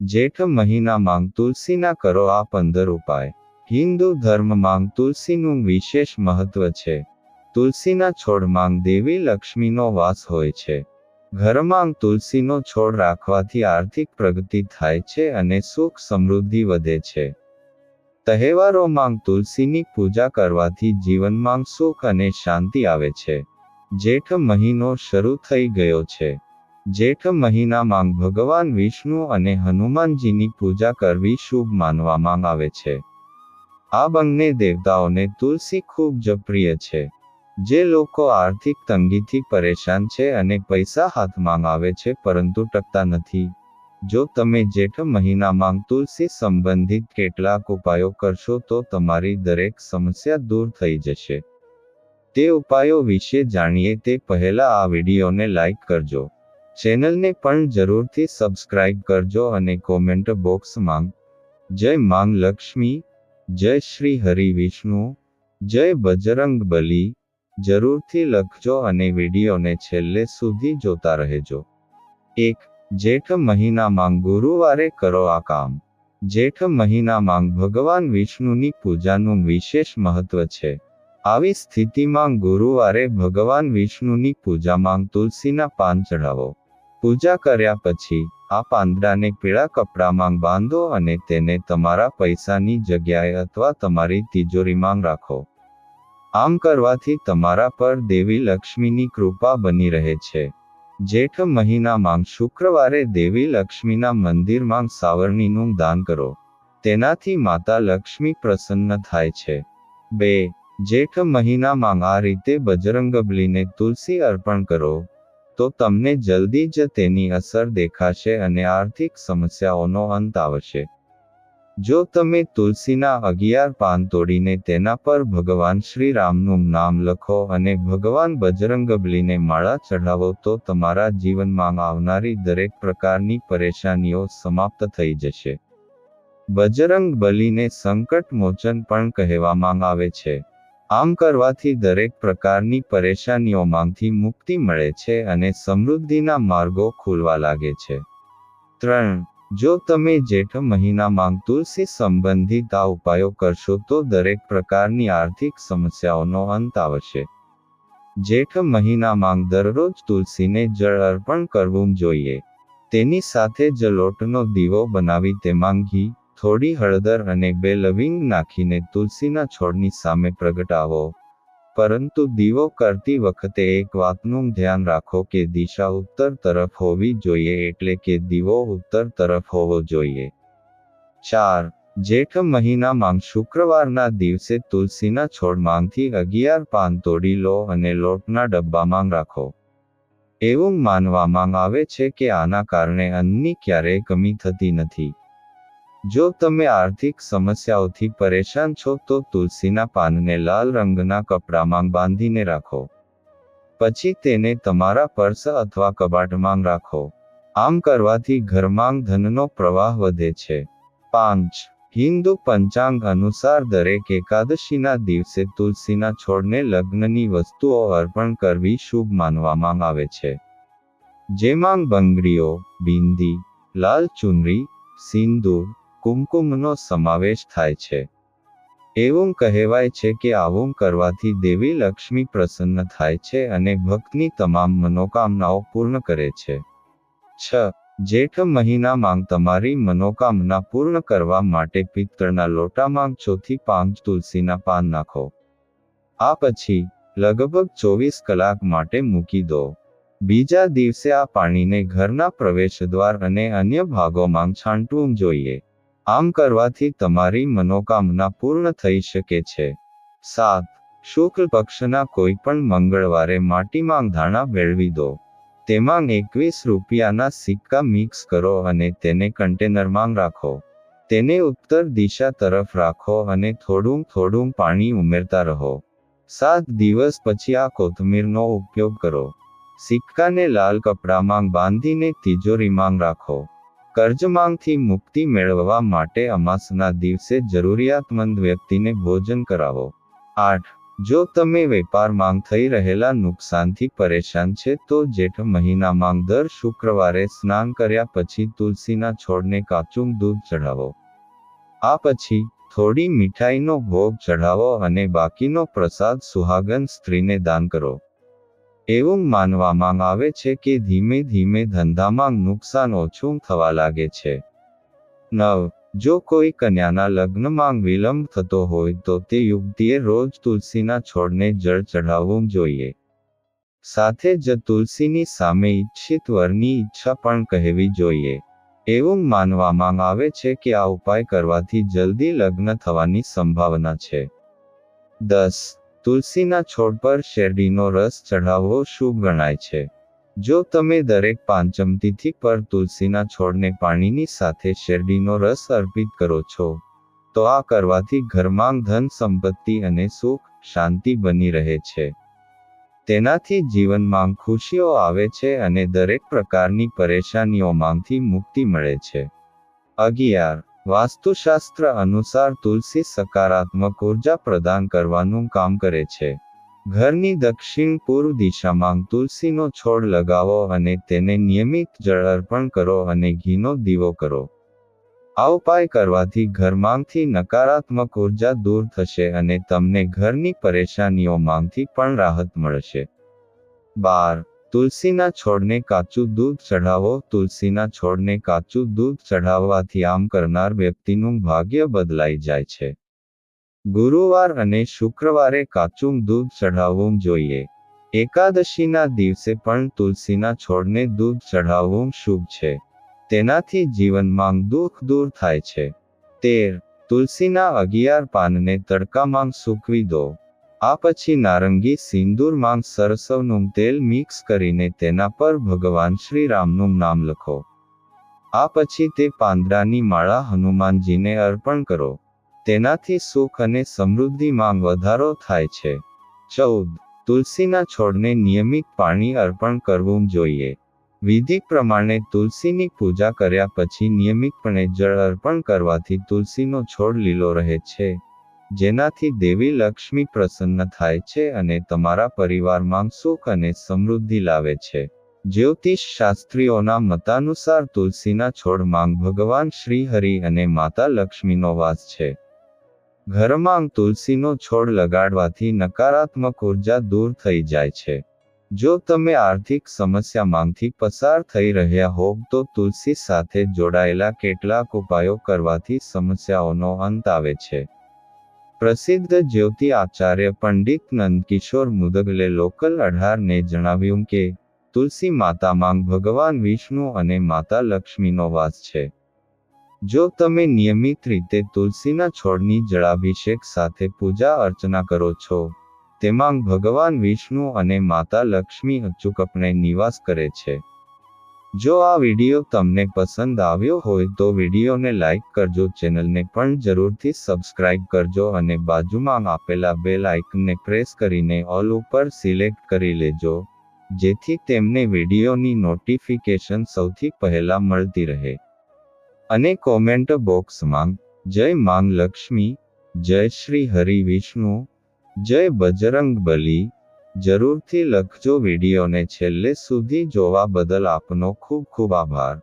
જેઠ મહિનામાં તુલસીના કરો આ 15 ઉપાય. હિન્દુ ધર્મમાં તુલસીનું વિશેષ મહત્વ છે. તુલસીના છોડમાં દેવી લક્ષ્મીનો વાસ હોય છે. ઘરમાં તુલસીનો છોડ રાખવાથી આર્થિક પ્રગતિ થાય છે અને સુખ સમૃદ્ધિ વધે છે. તહેવારોમાં તુલસીની પૂજા કરવાથી જીવનમાં સુખ અને શાંતિ આવે છે. જેઠ મહિનો શરૂ થઈ ગયો છે. જેઠ મહિનામાં ભગવાન વિષ્ણુ અને હનુમાનજીની પૂજા કરવી શુભ માનવામાં આવે છે. આ બંને દેવતાઓને તુલસી ખૂબ જ પ્રિય છે. જે લોકો આર્થિક તંગીથી પરેશાન છે અને પૈસા હાથમાં આવે છે પરંતુ ટકતા નથી, જો તમે જેઠ મહિનામાં તુલસી સંબંધિત કેટલાક ઉપાયો કરશો તો તમારી દરેક સમસ્યા દૂર થઈ જશે. તે ઉપાયો વિશે જાણીએ તે પહેલા આ વિડીયોને લાઈક કરજો. ચેનલને પણ જરૂરથી સબસ્ક્રાઇબ કરજો અને કોમેન્ટ બોક્સમાં જય માં લક્ષ્મી, જય શ્રી હરિ વિષ્ણુ, જય બજરંગ બલી જરૂરથી લખજો અને વિડીયોને છેલ્લે સુધી જોતા રહેજો. 1. જેઠ મહિનામાં ગુરુવારે કરો આ કામ. જેઠ મહિનામાં ભગવાન વિષ્ણુની પૂજાનું વિશેષ મહત્વ છે. આવી સ્થિતિમાં ગુરુવારે ભગવાન વિષ્ણુની પૂજામાં તુલસીના પાન ચઢાવો. પૂજા કર્યા પછી આ પાંદડાને પીળા કપડામાં બાંધો અને તેને તમારા પૈસાની જગ્યાએ અથવા તમારી તિજોરીમાં રાખો. આમ કરવાથી તમારા પર દેવી લક્ષ્મીની કૃપા બની રહે છે. જેઠ મહિનામાં શુક્રવારે દેવી લક્ષ્મીના મંદિરમાં સાવરણીનું દાન કરો. તેનાથી માતા લક્ષ્મી પ્રસન્ન થાય છે. 2. જેઠ મહિનામાં આ રીતે બજરંગબલીને તુલસી અર્પણ કરો તો તમને જલ્દી જ તેની અસર દેખાશે અને આર્થિક સમસ્યાઓનો અંત આવશે. જો તમે તુલસીના 11 પાન તોડીને તેના પર ભગવાન શ્રી રામનું નામ લખો અને ભગવાન બજરંગબલીને માળા ચઢાવો તો તમારા જીવનમાં આવનારી દરેક પ્રકારની પરેશાનીઓ સમાપ્ત થઈ જશે. બજરંગ બલીને સંકટ મોચન પણ કહેવામાં આવે છે. આમ કરવાથી દરેક પ્રકારની પરેશાનીઓમાંથી મુક્તિ મળે છે અને સમૃદ્ધિના માર્ગો ખુલવા લાગે છે. 3. જો તમે જેઠ મહિનામાં તુલસી સંબંધિત આ ઉપાયો કરશો તો દરેક પ્રકારની આર્થિક સમસ્યાઓનો અંત આવશે. જેઠ મહિનામાં દરરોજ તુલસીને જળ અર્પણ કરવું જોઈએ. તેની સાથે જ લોટનો દીવો બનાવી તેમાં ઘી, થોડી હળદર અને 2 લવિંગ નાખીને તુલસીના છોડની સામે પ્રગટાવો. પરંતુ દીવો કરતી વખતે એક વાતનું ધ્યાન રાખો કે દિશા ઉત્તર તરફ હોવી જોઈએ, એટલે કે દીવો ઉત્તર તરફ હોવો જોઈએ. 4. જેઠ મહિનામાં શુક્રવારના દિવસે તુલસીના છોડમાંથી 11 પાન તોડી લો અને લોટના ડબ્બામાં રાખો. એવું માનવામાં આવે છે કે આના કારણે અન્નની ક્યારેય કમી થતી નથી. જો તમે આર્થિક સમસ્યાઓથી પરેશાન છો તો તુલસીના પાનને લાલ રંગના કપડામાં બાંધીને રાખો. પછી તેને તમારા પર્સ અથવા કબાટમાં રાખો. આમ કરવાથી ઘરમાં ધનનો પ્રવાહ વધે છે. 5. હિન્દુ પંચાંગ અનુસાર દરેક એકાદશીના દિવસે તુલસીના છોડને લગ્નની વસ્તુઓ અર્પણ કરવી શુભ માનવામાં આવે છે. જેમાં બંગડીઓ, બિંદી, લાલ ચુનરી, સિંદૂર, કુમકુમનો સમાવેશ થાય છે. એવું કહેવાય છે કે આવું કરવાથી દેવી લક્ષ્મી પ્રસન્ન થાય છે અને ભક્તની તમામ મનોકામનાઓ પૂર્ણ કરે છે. 6. જેઠ મહિનામાં તમારી મનોકામના પૂર્ણ કરવા માટે પિત્તળના લોટામાં 4 થી 5 તુલસીના પાન નાખો. આ પછી લગભગ 24 કલાક માટે મૂકી દો. બીજા દિવસે આ પાણીને ઘરના પ્રવેશદ્વાર અને અન્ય ભાગોમાં છાંટવું જોઈએ. આમ કરવાથી તમારી મનોકામના પૂર્ણ થઈ શકે છે. 7. શુક્લ પક્ષના કોઈ પણ મંગળવારે માટીમાં ધાણા ભેળવી દો. તેમાં 21 રૂપિયાના સિક્કા મિક્સ કરો અને તેને કન્ટેનરમાં રાખો. તેને ઉત્તર દિશા તરફ રાખો અને થોડું થોડું પાણી ઉમેરતા રહો. 7 દિવસ પછી આ કોથમીરનો ઉપયોગ કરો. સિક્કાને લાલ કપડામાં બાંધીને તિજોરીમાં રાખો. કર્જમાંથી મુક્તિ મેળવવા માટે અમાસના દિવસે જરૂરિયાતમંદ વ્યક્તિને ભોજન કરાવો. 8. જો તમે વેપારમાં થઈ રહેલા નુકસાનથી પરેશાન છે તો જેઠ મહિનામાં દર શુક્રવારે સ્નાન કર્યા પછી તુલસીના છોડને કાચું દૂધ ચઢાવો. આ પછી થોડી મીઠાઈનો ભોગ ચઢાવો અને બાકીનો પ્રસાદ સુહાગન સ્ત્રીને દાન કરો. એવું માનવામાં આવે છે કે ધીમે ધીમે ધંધામાં નુકસાન ઓછું થવા લાગે છે. 9. જો કોઈ કન્યાના લગ્નમાં વિલંબ થતો હોય તો તે યુવતીએ રોજ તુલસીના છોડને જળ ચઢાવવું જોઈએ. સાથે જ તુલસીની સામે ઈચ્છિત વરની ઈચ્છા પણ કહેવી જોઈએ. એવું માનવામાં આવે છે કે આ ઉપાય કરવાથી જલ્દી લગ્ન થવાની સંભાવના છે. 10. તુલસીના છોડ પર શેરડીનો રસ ચઢાવવો શુભ ગણાય છે. જો તમે દરેક પાંચમ તિથિ પર તુલસીના છોડને પાણીની સાથે શેરડીનો રસ અર્પિત કરો છો, તો આ કરવાથી ઘરમાં ધન સંપત્તિ અને સુખ, શાંતિ બની રહે છે. તેનાથી જીવનમાં ખુશીઓ આવે છે અને દરેક પ્રકારની પરેશાનીઓમાંથી મુક્તિ મળે છે. 11. વાસ્તુશાસ્ત્ર અનુસાર તુલસી સકારાત્મક ઉર્જા પ્રદાન કરવાનું કામ કરે છે. ઘરની દક્ષિણ પૂર્વ દિશામાં તુલસીનો છોડ લગાવો અને તેને નિયમિત જળ અર્પણ કરો અને ઘીનો દીવો કરો. આ ઉપાય કરવાથી ઘરમાંથી નકારાત્મક ઉર્જા દૂર થશે અને તમને ઘરની પરેશાનીઓમાંથી પણ રાહત મળશે. 12. તુલસીના છોડને કાચું દૂધ ચઢાવો. તુલસીના છોડને કાચું દૂધ ચઢાવવાથી આમ કરનાર વ્યક્તિનું ભાગ્ય બદલાઈ જાય છે. ગુરુવાર અને શુક્રવારે કાચું દૂધ ચઢાવવું જોઈએ. એકાદશીના દિવસે પણ તુલસીના છોડને દૂધ ચઢાવવું શુભ છે. તેનાથી જીવનમાં દુઃખ દૂર થાય છે. 13. તુલસીના 11 પાનને તડકામાં સૂકવી દો. આ પછી નારંગી સિંદૂરમાં સરસવનું તેલ મિક્સ કરીને તેના પર ભગવાન શ્રી રામનું નામ લખો. આ પછી તે પાંદડાની માળા હનુમાનજીને અર્પણ કરો. તેનાથી સુખ અને સમૃદ્ધિમાં વધારો થાય છે. 14. તુલસીના છોડને નિયમિત પાણી અર્પણ કરવું જોઈએ. વિધિ પ્રમાણે તુલસીની પૂજા કર્યા પછી નિયમિતપણે જળ અર્પણ કરવાથી તુલસીનો છોડ લીલો રહે છે, જેનાથી દેવી લક્ષ્મી પ્રસન્ન થાય છે અને તમારા પરિવારમાં સુખ અને સમૃદ્ધિ લાવે છે. જ્યોતિષ શાસ્ત્રીઓના મતાનુસાર તુલસીના છોડમાં ભગવાન શ્રી હરિ અને માતા લક્ષ્મીનો વાસ છે. ઘરમાં તુલસીનો છોડ લગાડવાથી નકારાત્મક ઉર્જા દૂર થઈ જાય છે. જો તમે આર્થિક સમસ્યામાંથી પસાર થઈ રહ્યા હોવ તો તુલસી સાથે જોડાયેલા કેટલાક ઉપાયો કરવાથી સમસ્યાઓનો અંત આવે છે. પ્રસિદ્ધ જ્યોતિ આચાર્ય પંડિત નંદકિશોર મુદગલે લોકલ 18ને જણાવ્યું કે તુલસી માતામાં ભગવાન વિષ્ણુ અને માતા લક્ષ્મીનો વાસ છે. જો તમે નિયમિત રીતે તુલસીના છોડની જળાભિષેક સાથે પૂજા અર્ચના કરો છો, તેમાં ભગવાન વિષ્ણુ અને માતા લક્ષ્મી અચૂકપણે નિવાસ કરે છે. જો આ વિડિયો તમને પસંદ આવ્યો હોય તો વિડિયોને લાઇક કરજો, ચેનલને પણ જરૂરથી સબસ્ક્રાઇબ કરજો અને બાજુમાં આપેલા બેલ આઇકનને પ્રેસ કરીને ઓલ ઉપર સિલેક્ટ કરી લેજો, જેથી તેમને વિડિયોની નોટિફિકેશન સૌથી પહેલા મળતી રહે. અને કોમેન્ટ બોક્સમાં જય માંગ લક્ષ્મી, જય શ્રી હરિ વિષ્ણુ, જય બજરંગ બલી જરૂરથી લખજો. વિડિયોને છેલ્લે સુધી જોવા બદલ આપનો ખૂબ ખૂબ આભાર.